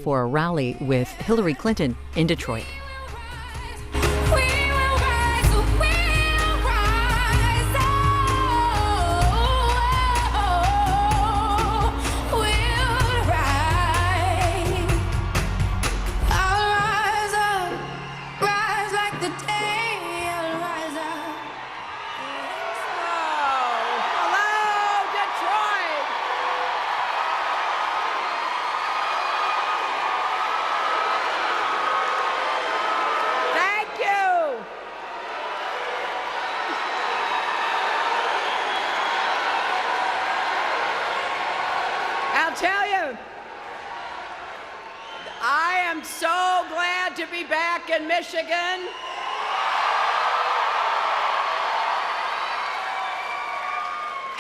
for a rally with Hillary Clinton in Detroit. I'll tell you, I am so glad to be back in Michigan.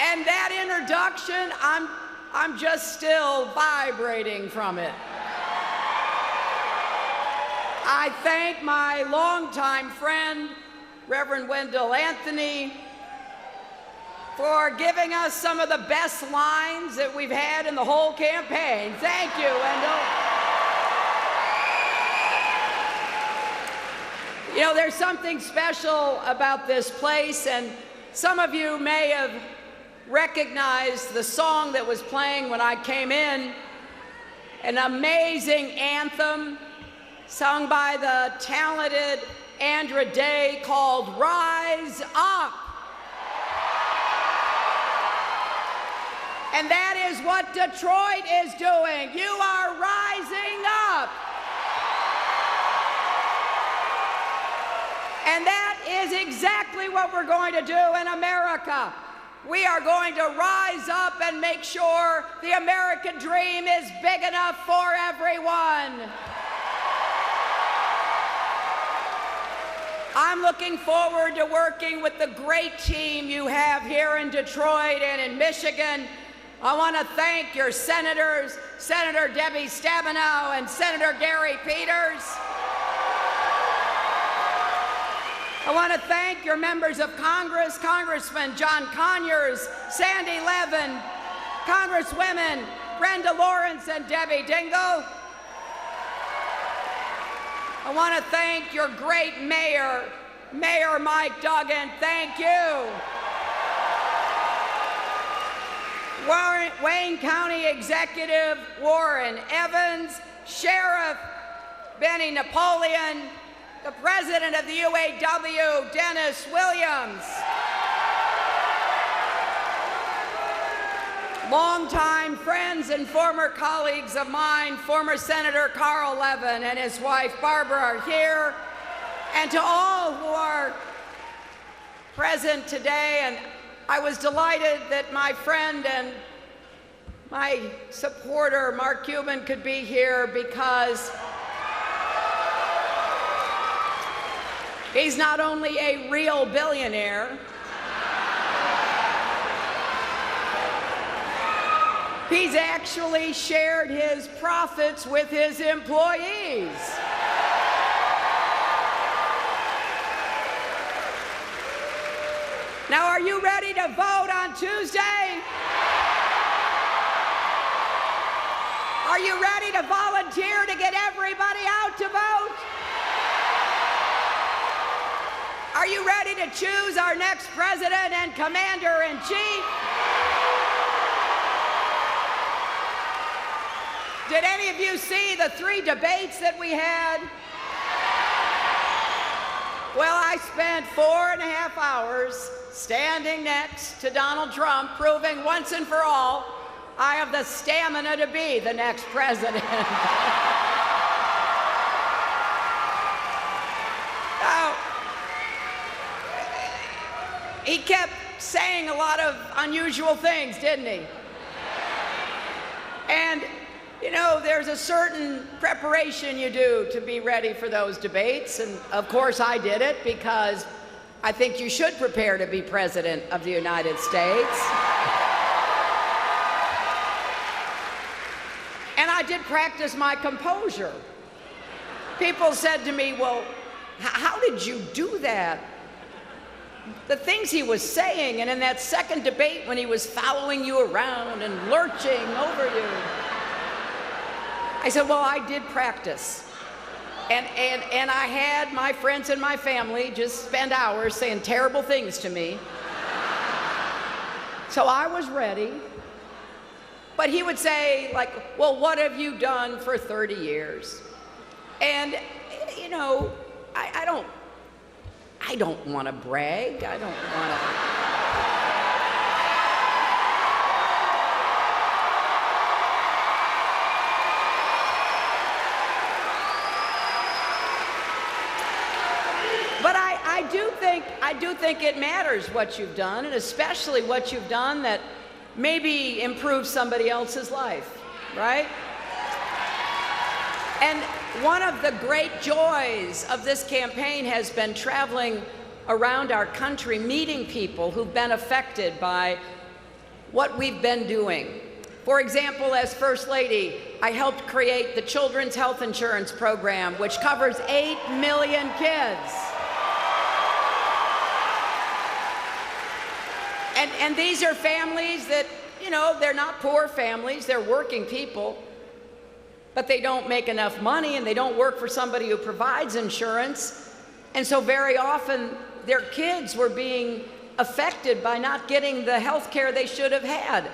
And that introduction, I'm just still vibrating from it. I thank my longtime friend, Reverend Wendell Anthony, for giving us some of the best lines that we've had in the whole campaign. Thank you, Wendell. You know, there's something special about this place, and some of you may have recognized the song that was playing when I came in, an amazing anthem sung by the talented Andra Day called Rise Up. And that is what Detroit is doing. You are rising up. And that is exactly what we're going to do in America. We are going to rise up and make sure the American dream is big enough for everyone. I'm looking forward to working with the great team you have here in Detroit and in Michigan. I want to thank your senators, Senator Debbie Stabenow and Senator Gary Peters. I want to thank your members of Congress, Congressman John Conyers, Sandy Levin, Congresswomen Brenda Lawrence and Debbie Dingell. I want to thank your great mayor, Mayor Mike Duggan. Thank you. Wayne County Executive Warren Evans, Sheriff Benny Napoleon, the President of the UAW, Dennis Williams, longtime friends and former colleagues of mine, former Senator Carl Levin and his wife Barbara are here, and to all who are present today. And I was delighted that my friend and my supporter, Mark Cuban, could be here because he's not only a real billionaire, he's actually shared his profits with his employees. Now, are you ready to vote on Tuesday? Are you ready to volunteer to get everybody out to vote? Are you ready to choose our next president and commander-in-chief? Did any of you see the 3 debates that we had? Well, I spent 4.5 hours standing next to Donald Trump, proving once and for all I have the stamina to be the next president. Now, he kept saying a lot of unusual things, didn't he? And you know, there's a certain preparation you do to be ready for those debates, and of course I did it because I think you should prepare to be President of the United States. And I did practice my composure. People said to me, well, how did you do that? The things he was saying, and in that second debate when he was following you around and lurching over you. I said, well, I did practice. And I had my friends and my family just spend hours saying terrible things to me. So I was ready. But he would say, like, well, what have you done for 30 years? And, you know, I don't want to brag. I don't want to. But I do think it matters what you've done, and especially what you've done that maybe improves somebody else's life, right? And one of the great joys of this campaign has been traveling around our country, meeting people who've been affected by what we've been doing. For example, as First Lady, I helped create the Children's Health Insurance Program, which covers 8 million kids. And these are families that, you know, they're not poor families, they're working people, but they don't make enough money and they don't work for somebody who provides insurance. And so very often their kids were being affected by not getting the health care they should have had.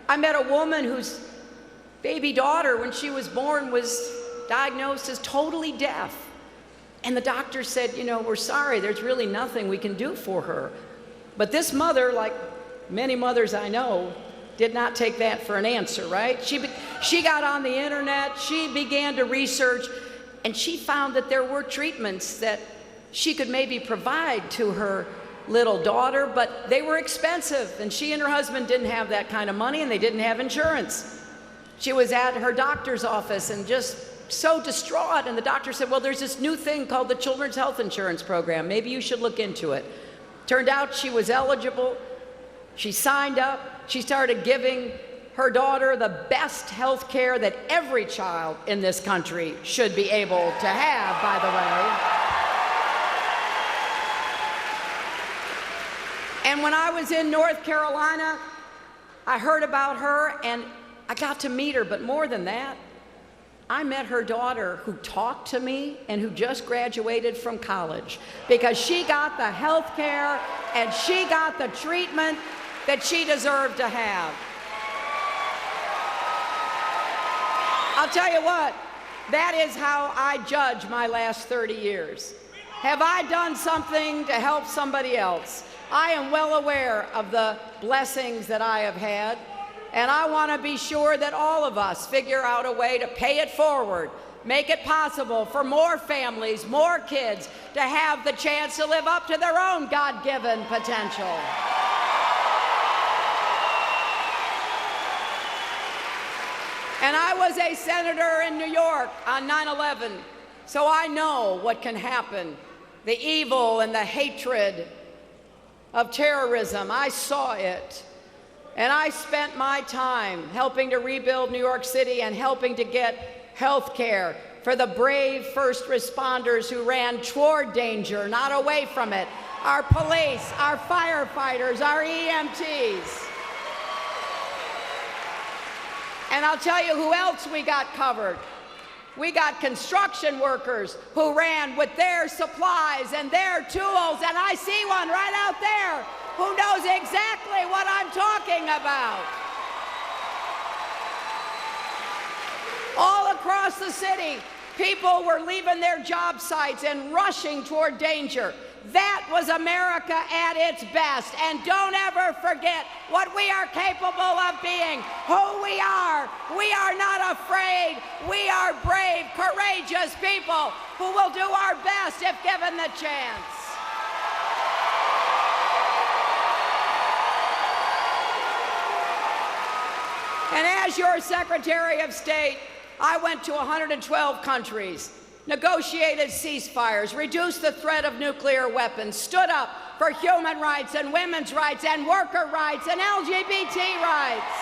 I met a woman whose baby daughter, when she was born, was diagnosed as totally deaf. And the doctor said, you know, we're sorry, there's really nothing we can do for her. But this mother, like many mothers I know, did not take that for an answer, right? She got on the internet, she began to research, and she found that there were treatments that she could maybe provide to her little daughter, but they were expensive, and she and her husband didn't have that kind of money, and they didn't have insurance. She was at her doctor's office and just so distraught, and the doctor said, well, there's this new thing called the Children's Health Insurance Program. Maybe you should look into it. Turned out she was eligible. She signed up. She started giving her daughter the best health care that every child in this country should be able to have, by the way. And when I was in North Carolina, I heard about her and I got to meet her, but more than that, I met her daughter who talked to me and who just graduated from college because she got the health care and she got the treatment that she deserved to have. I'll tell you what, that is how I judge my last 30 years. Have I done something to help somebody else? I am well aware of the blessings that I have had. And I want to be sure that all of us figure out a way to pay it forward, make it possible for more families, more kids to have the chance to live up to their own God-given potential. And I was a senator in New York on 9/11, so I know what can happen, the evil and the hatred of terrorism. I saw it. And I spent my time helping to rebuild New York City and helping to get health care for the brave first responders who ran toward danger, not away from it. Our police, our firefighters, our EMTs. And I'll tell you who else we got covered. We got construction workers who ran with their supplies and their tools, and I see one right out there who knows exactly what I'm talking about. All across the city, people were leaving their job sites and rushing toward danger. That was America at its best. And don't ever forget what we are capable of being, who we are. We are not afraid. We are brave, courageous people who will do our best if given the chance. And as your Secretary of State, I went to 112 countries, negotiated ceasefires, reduced the threat of nuclear weapons, stood up for human rights and women's rights and worker rights and LGBT rights.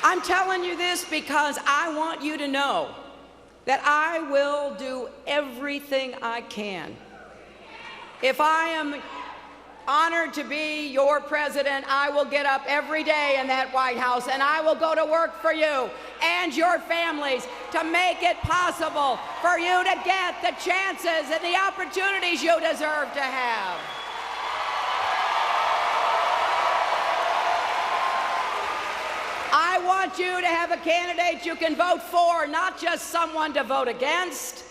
I'm telling you this because I want you to know that I will do everything I can. If I am honored to be your president, I will get up every day in that White House and I will go to work for you and your families to make it possible for you to get the chances and the opportunities you deserve to have. I want you to have a candidate you can vote for, not just someone to vote against.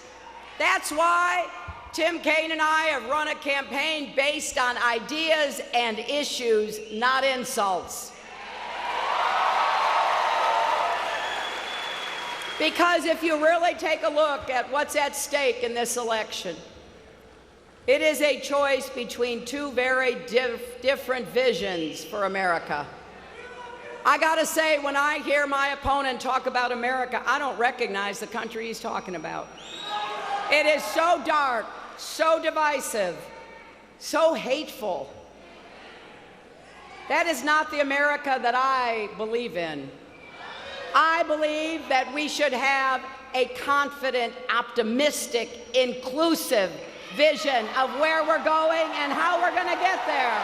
That's why Tim Kaine and I have run a campaign based on ideas and issues, not insults. Because if you really take a look at what's at stake in this election, it is a choice between two very different visions for America. I gotta say, when I hear my opponent talk about America, I don't recognize the country he's talking about. It is so dark, so divisive, so hateful. That is not the America that I believe in. I believe that we should have a confident, optimistic, inclusive vision of where we're going and how we're going to get there.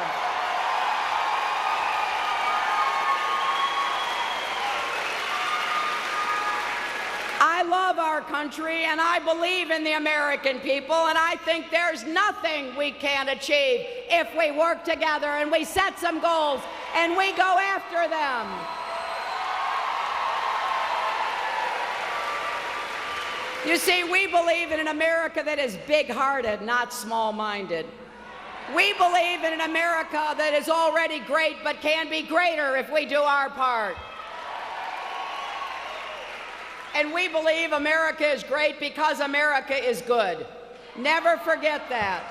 I love our country and I believe in the American people, and I think there's nothing we can't achieve if we work together and we set some goals and we go after them. You see, we believe in an America that is big-hearted, not small-minded. We believe in an America that is already great but can be greater if we do our part. And we believe America is great because America is good. Never forget that.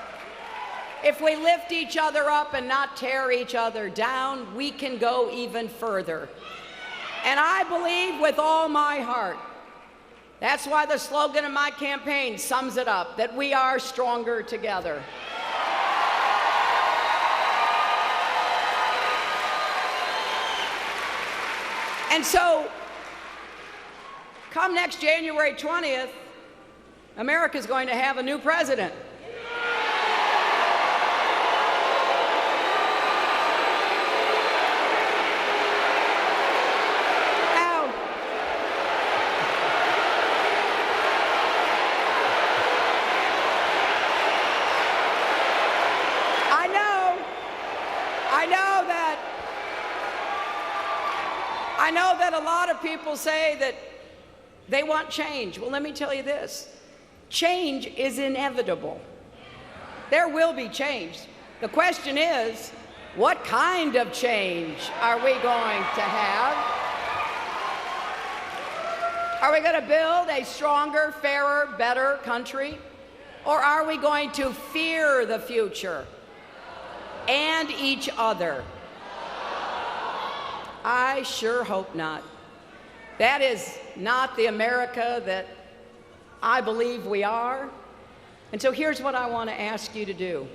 If we lift each other up and not tear each other down, we can go even further. And I believe with all my heart, that's why the slogan of my campaign sums it up, that we are stronger together. And so, come next January 20th, America's going to have a new president. I know that a lot of people say that they want change. Well, let me tell you this. Change is inevitable. There will be change. The question is, what kind of change are we going to have? Are we going to build a stronger, fairer, better country? Or are we going to fear the future and each other? I sure hope not. That is not the America that I believe we are. And so here's what I want to ask you to do.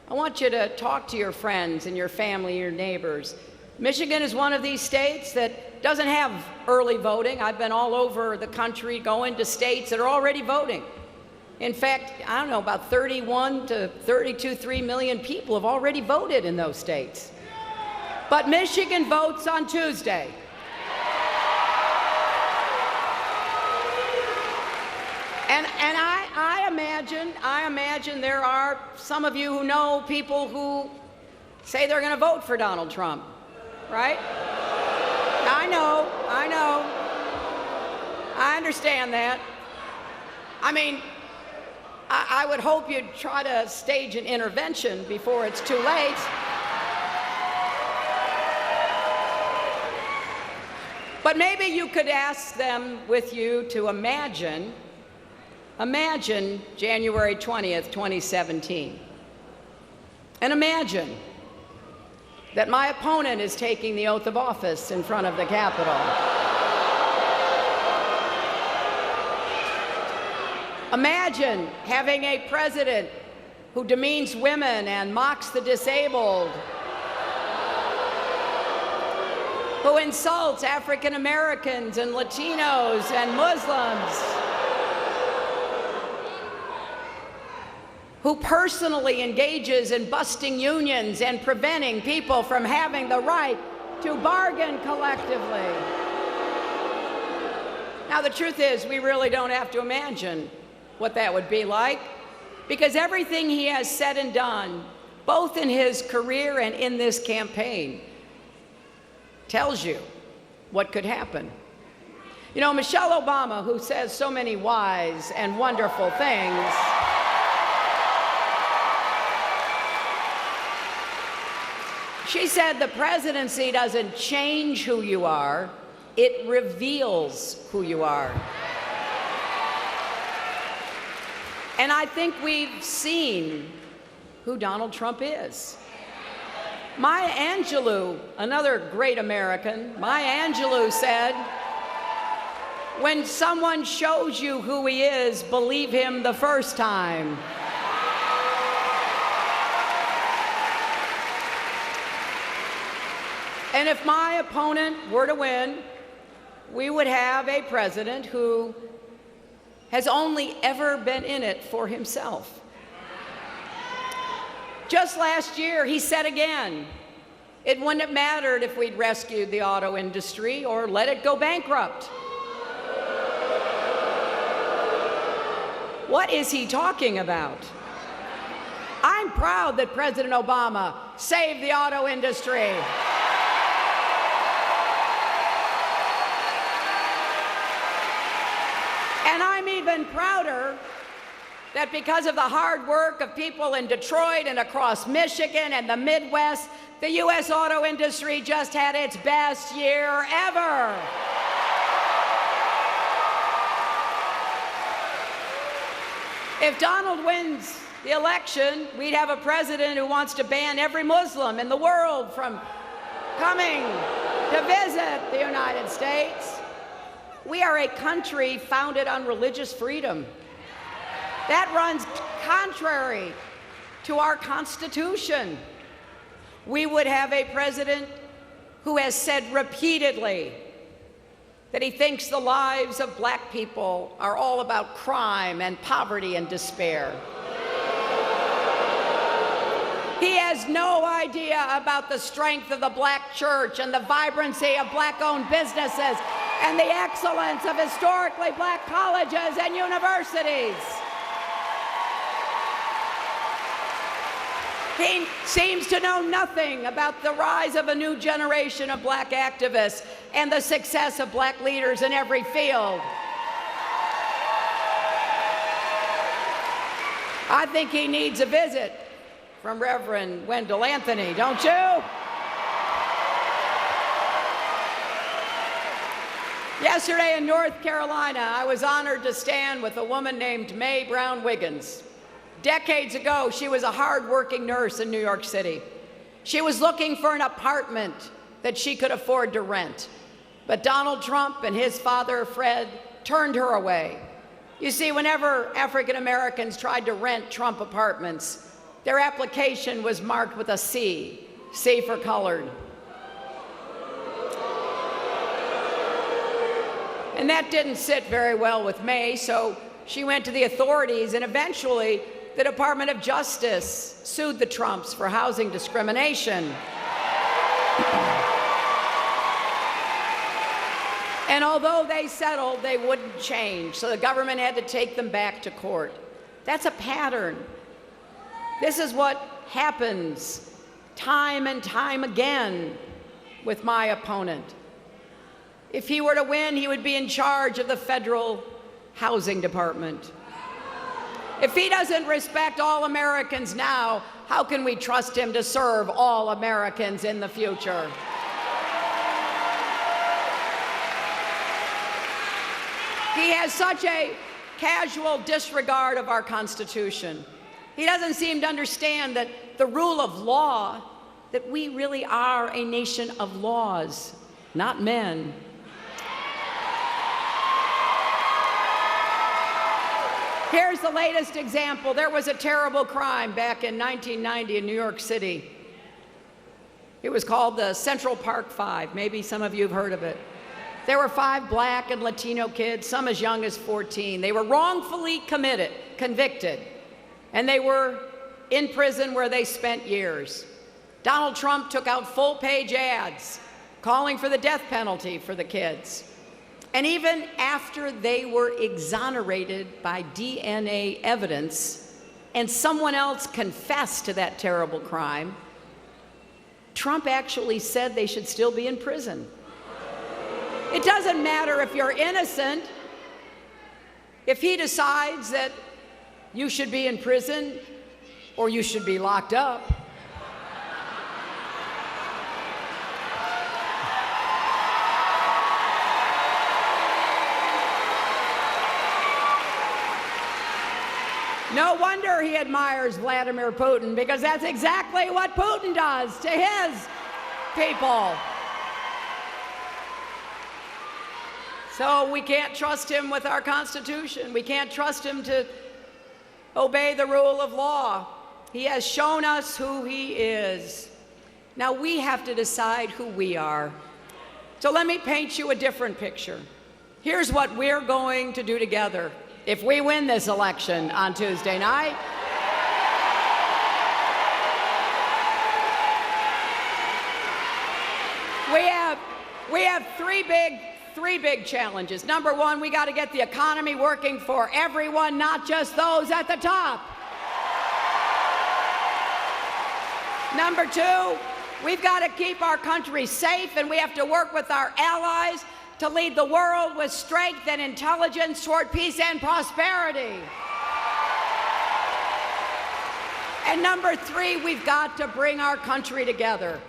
I want you to talk to your friends and your family, your neighbors. Michigan is one of these states that doesn't have early voting. I've been all over the country going to states that are already voting. In fact, I don't know, about 31 to 3 million people have already voted in those states. But Michigan votes on Tuesday. And I imagine there are some of you who know people who say they're going to vote for Donald Trump, right? I know. I understand that. I mean, I would hope you'd try to stage an intervention before it's too late. But maybe you could ask them with you to imagine January 20th, 2017. And imagine that my opponent is taking the oath of office in front of the Capitol. Imagine having a president who demeans women and mocks the disabled, who insults African Americans and Latinos and Muslims, who personally engages in busting unions and preventing people from having the right to bargain collectively. Now, the truth is, we really don't have to imagine what that would be like, because everything he has said and done, both in his career and in this campaign, tells you what could happen. You know, Michelle Obama, who says so many wise and wonderful things, she said the presidency doesn't change who you are, it reveals who you are. And I think we've seen who Donald Trump is. Maya Angelou, another great American, Maya Angelou said, when someone shows you who he is, believe him the first time. And if my opponent were to win, we would have a president who has only ever been in it for himself. Just last year, he said again, it wouldn't have mattered if we'd rescued the auto industry or let it go bankrupt. What is he talking about? I'm proud that President Obama saved the auto industry. And I'm even prouder that because of the hard work of people in Detroit and across Michigan and the Midwest, the U.S. auto industry just had its best year ever. If Donald wins the election, we'd have a president who wants to ban every Muslim in the world from coming to visit the United States. We are a country founded on religious freedom. That runs contrary to our Constitution. We would have a president who has said repeatedly that he thinks the lives of black people are all about crime and poverty and despair. He has no idea about the strength of the black church and the vibrancy of black-owned businesses and the excellence of historically black colleges and universities. He seems to know nothing about the rise of a new generation of black activists and the success of black leaders in every field. I think he needs a visit from Reverend Wendell Anthony, don't you? Yesterday in North Carolina, I was honored to stand with a woman named Mae Brown Wiggins. Decades ago, she was a hard-working nurse in New York City. She was looking for an apartment that she could afford to rent. But Donald Trump and his father, Fred, turned her away. You see, whenever African Americans tried to rent Trump apartments, their application was marked with a C for colored. And that didn't sit very well with Mae, so she went to the authorities, and eventually the Department of Justice sued the Trumps for housing discrimination. And although they settled, they wouldn't change, so the government had to take them back to court. That's a pattern. This is what happens time and time again with my opponent. If he were to win, he would be in charge of the federal housing department. If he doesn't respect all Americans now, how can we trust him to serve all Americans in the future? He has such a casual disregard of our Constitution. He doesn't seem to understand that the rule of law, that we really are a nation of laws, not men. Here's the latest example. There was a terrible crime back in 1990 in New York City. It was called the Central Park Five. Maybe some of you have heard of it. There were 5 black and Latino kids, some as young as 14. They were wrongfully convicted and they were in prison where they spent years. Donald Trump took out full-page ads calling for the death penalty for the kids. And even after they were exonerated by DNA evidence and someone else confessed to that terrible crime, Trump actually said they should still be in prison. It doesn't matter if you're innocent. If he decides that you should be in prison or you should be locked up, no wonder he admires Vladimir Putin, because that's exactly what Putin does to his people. So we can't trust him with our Constitution. We can't trust him to obey the rule of law. He has shown us who he is. Now we have to decide who we are. So let me paint you a different picture. Here's what we're going to do together if we win this election on Tuesday night. We have three big challenges. Number one, we got to get the economy working for everyone, not just those at the top. Number two, we've got to keep our country safe, and we have to work with our allies to lead the world with strength and intelligence toward peace and prosperity. And number three, we've got to bring our country together.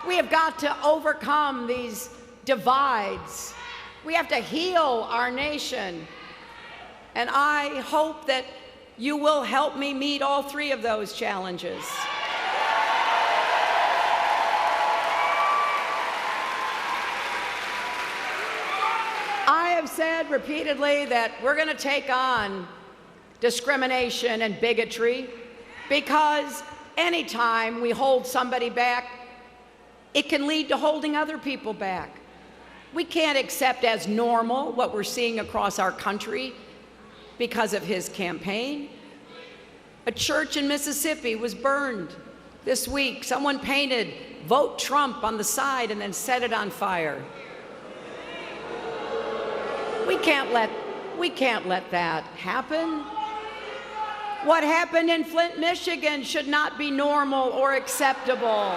We have got to overcome these divides. We have to heal our nation. And I hope that you will help me meet all three of those challenges. I have said repeatedly that we're going to take on discrimination and bigotry, because anytime we hold somebody back, it can lead to holding other people back. We can't accept as normal what we're seeing across our country because of his campaign. A church in Mississippi was burned this week. Someone painted "Vote Trump" on the side and then set it on fire. We can't let that happen. What happened in Flint, Michigan should not be normal or acceptable.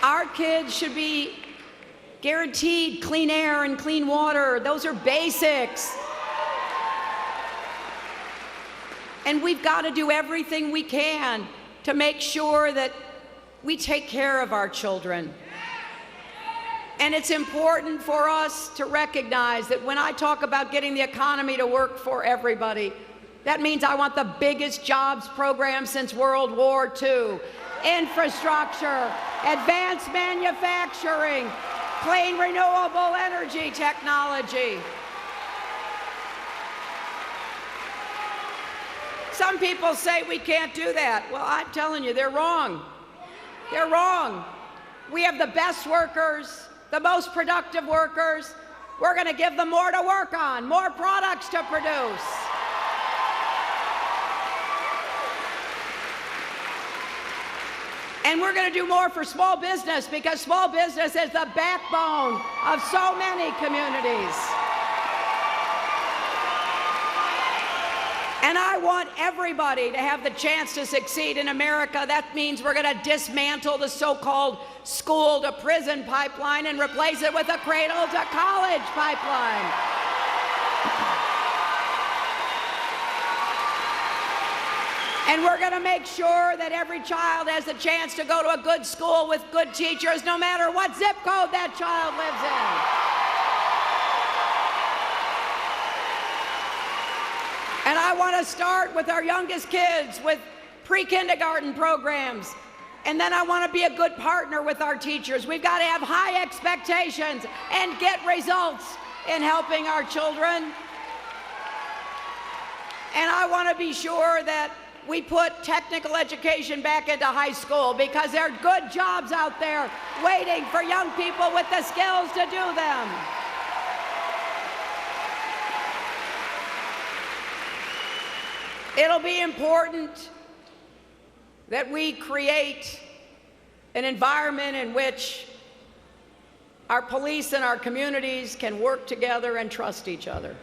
Our kids should be guaranteed clean air and clean water. Those are basics. And we've got to do everything we can to make sure that we take care of our children. And it's important for us to recognize that when I talk about getting the economy to work for everybody, that means I want the biggest jobs program since World War II. Infrastructure, advanced manufacturing, clean renewable energy technology. Some people say we can't do that. Well, I'm telling you, they're wrong. They're wrong. We have the best workers, the most productive workers. We're going to give them more to work on, more products to produce. And we're going to do more for small business, because small business is the backbone of so many communities. And I want everybody to have the chance to succeed in America. That means we're going to dismantle the so-called school-to-prison pipeline and replace it with a cradle-to-college pipeline. And we're going to make sure that every child has the chance to go to a good school with good teachers, no matter what zip code that child lives in. And I want to start with our youngest kids with pre-kindergarten programs. And then I want to be a good partner with our teachers. We've got to have high expectations and get results in helping our children. And I want to be sure that we put technical education back into high school, because there are good jobs out there waiting for young people with the skills to do them. It'll be important that we create an environment in which our police and our communities can work together and trust each other.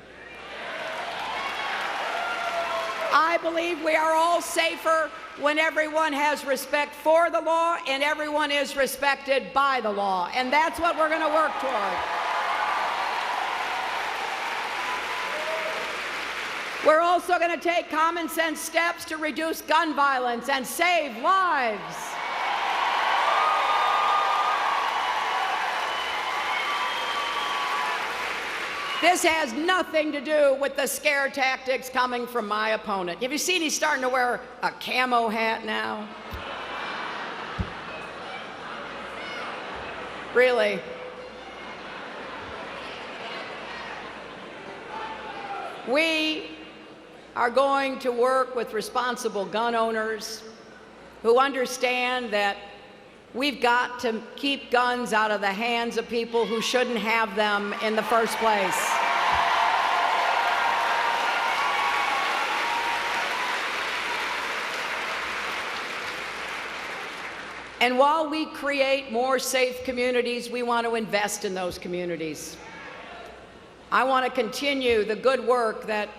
I believe we are all safer when everyone has respect for the law and everyone is respected by the law, and that's what we're going to work toward. We're also going to take common sense steps to reduce gun violence and save lives. This has nothing to do with the scare tactics coming from my opponent. Have you seen he's starting to wear a camo hat now? Really? We are going to work with responsible gun owners who understand that we've got to keep guns out of the hands of people who shouldn't have them in the first place. And while we create more safe communities, we want to invest in those communities. I want to continue the good work that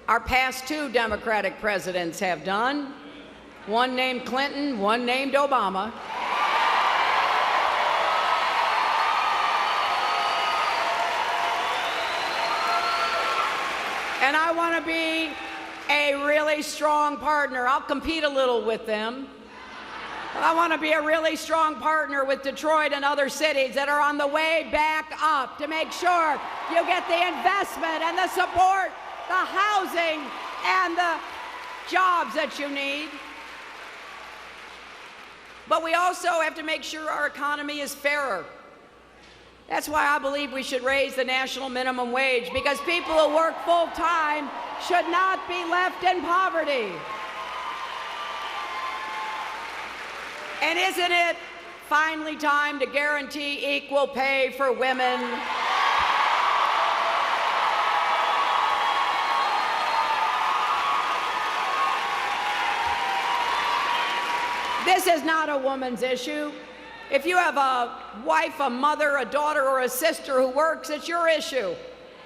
our past two Democratic presidents have done, one named Clinton, one named Obama. And I want to be a really strong partner. I'll compete a little with them. But I want to be a really strong partner with Detroit and other cities that are on the way back up to make sure you get the investment and the support, the housing, and the jobs that you need. But we also have to make sure our economy is fairer. That's why I believe we should raise the national minimum wage, because people who work full-time should not be left in poverty. And isn't it finally time to guarantee equal pay for women? This is not a woman's issue. If you have a wife, a mother, a daughter, or a sister who works, it's your issue.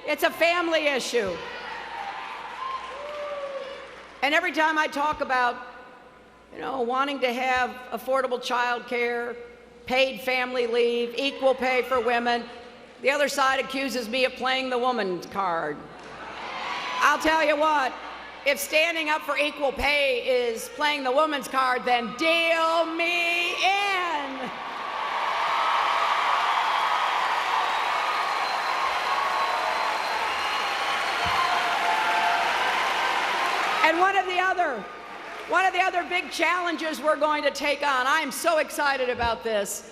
It's a family issue. And every time I talk about, wanting to have affordable child care, paid family leave, equal pay for women, the other side accuses me of playing the woman's card. I'll tell you what, if standing up for equal pay is playing the woman's card, then deal me in. And one of the other big challenges we're going to take on, I'm so excited about this.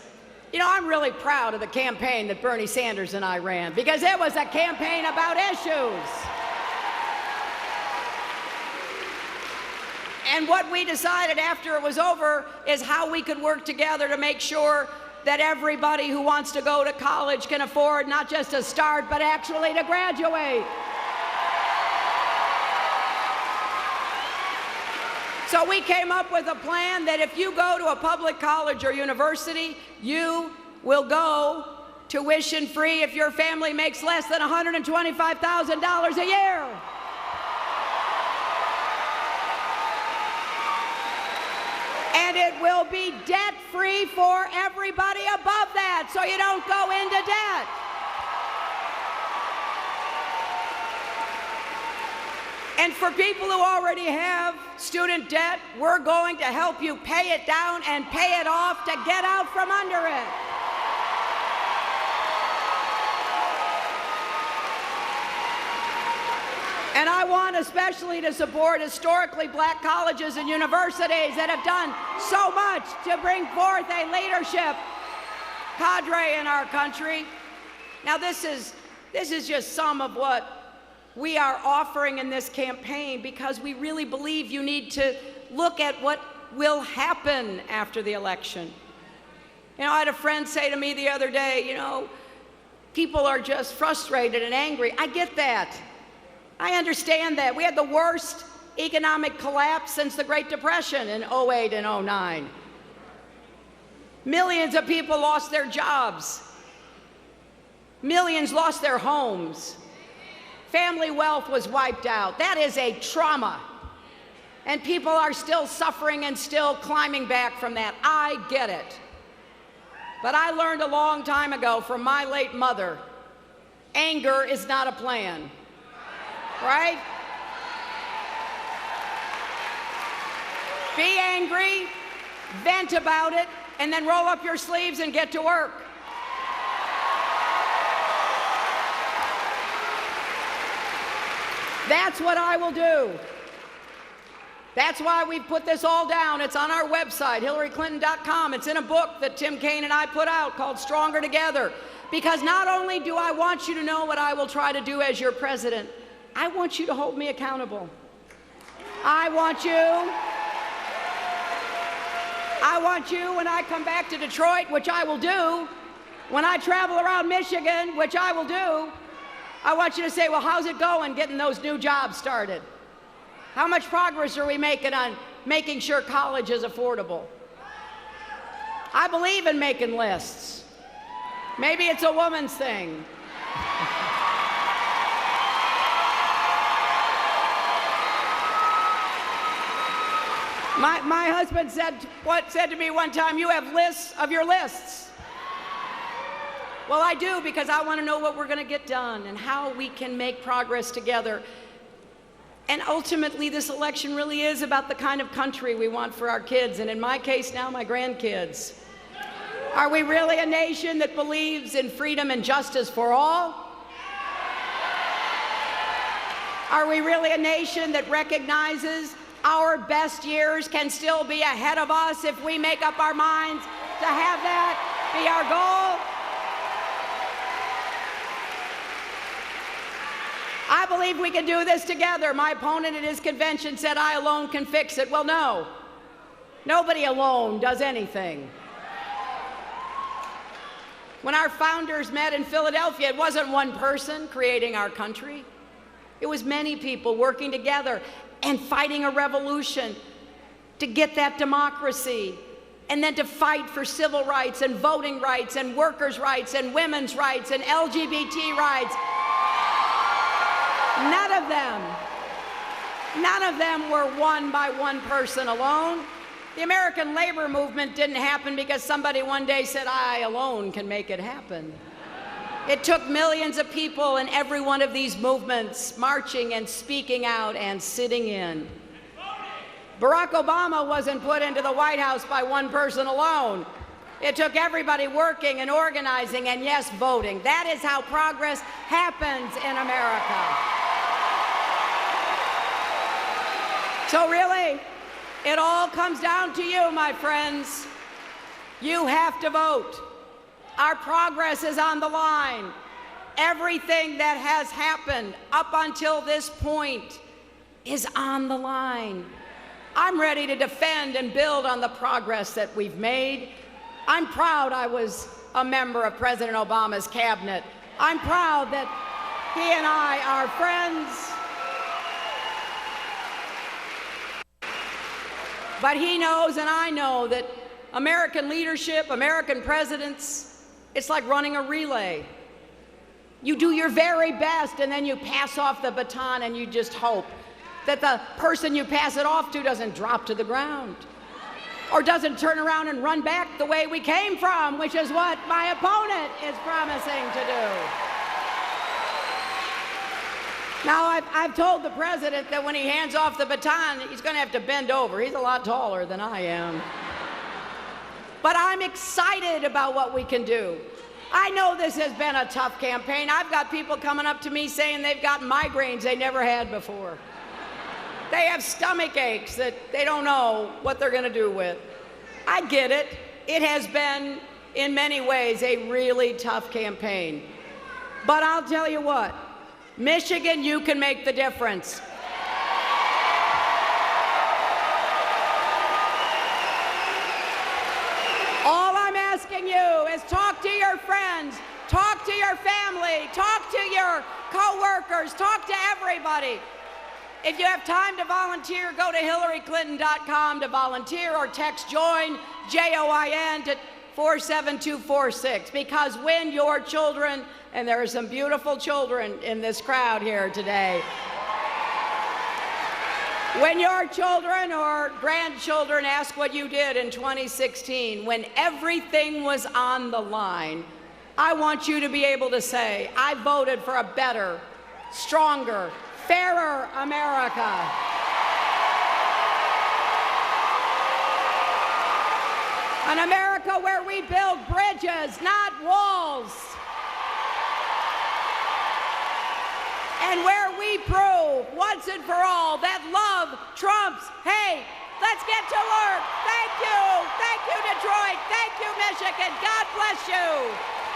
I'm really proud of the campaign that Bernie Sanders and I ran, because it was a campaign about issues. And what we decided after it was over is how we could work together to make sure that everybody who wants to go to college can afford not just to start, but actually to graduate. So we came up with a plan that if you go to a public college or university, you will go tuition-free if your family makes less than $125,000 a year. And it will be debt-free for everybody above that, so you don't go into debt. And for people who already have student debt, we're going to help you pay it down and pay it off to get out from under it. And I want especially to support historically black colleges and universities that have done so much to bring forth a leadership cadre in our country. Now, this is just some of what we are offering in this campaign because we really believe you need to look at what will happen after the election. You know, I had a friend say to me the other day, you know, people are just frustrated and angry. I get that. I understand that. We had the worst economic collapse since the Great Depression in '08 and '09. Millions of people lost their jobs. Millions lost their homes. Family wealth was wiped out. That is a trauma. And people are still suffering and still climbing back from that. I get it. But I learned a long time ago from my late mother, anger is not a plan, right? Be angry, vent about it, and then roll up your sleeves and get to work. That's what I will do. That's why we put this all down. It's on our website, HillaryClinton.com. It's in a book that Tim Kaine and I put out called Stronger Together. Because not only do I want you to know what I will try to do as your president, I want you to hold me accountable. I want you, when I come back to Detroit, which I will do, when I travel around Michigan, which I will do, I want you to say, well, how's it going getting those new jobs started? How much progress are we making on making sure college is affordable? I believe in making lists. Maybe it's a woman's thing. My husband said to me one time, you have lists of your lists. Well, I do, because I want to know what we're going to get done and how we can make progress together. And ultimately, this election really is about the kind of country we want for our kids, and in my case now, my grandkids. Are we really a nation that believes in freedom and justice for all? Are we really a nation that recognizes our best years can still be ahead of us if we make up our minds to have that be our goal? I believe we can do this together. My opponent at his convention said I alone can fix it. Well, no. Nobody alone does anything. When our founders met in Philadelphia, it wasn't one person creating our country. It was many people working together and fighting a revolution to get that democracy, and then to fight for civil rights and voting rights and workers' rights and women's rights and LGBT rights. None of them were won by one person alone. The American labor movement didn't happen because somebody one day said, I alone can make it happen. It took millions of people in every one of these movements marching and speaking out and sitting in. Barack Obama wasn't put into the White House by one person alone. It took everybody working and organizing and, yes, voting. That is how progress happens in America. So really, it all comes down to you, my friends. You have to vote. Our progress is on the line. Everything that has happened up until this point is on the line. I'm ready to defend and build on the progress that we've made. I'm proud I was a member of President Obama's cabinet. I'm proud that he and I are friends. But he knows and I know that American leadership, American presidents, it's like running a relay. You do your very best and then you pass off the baton and you just hope that the person you pass it off to doesn't drop to the ground or doesn't turn around and run back the way we came from, which is what my opponent is promising to do. Now, I've told the president that when he hands off the baton, he's going to have to bend over. He's a lot taller than I am. But I'm excited about what we can do. I know this has been a tough campaign. I've got people coming up to me saying they've got migraines they never had before. They have stomach aches that they don't know what they're going to do with. I get it. It has been, in many ways, a really tough campaign. But I'll tell you what, Michigan, you can make the difference. All I'm asking you is talk to your friends, talk to your family, talk to your co-workers, talk to everybody. If you have time to volunteer, go to hillaryclinton.com to volunteer or text JOIN, J-O-I-N, to 47246. Because when your children, and there are some beautiful children in this crowd here today, when your children or grandchildren ask what you did in 2016, when everything was on the line, I want you to be able to say, I voted for a better, stronger, fairer America. An America where we build bridges, not walls. And where we prove once and for all that love trumps hate. Let's get to work. Thank you. Thank you, Detroit. Thank you, Michigan. God bless you.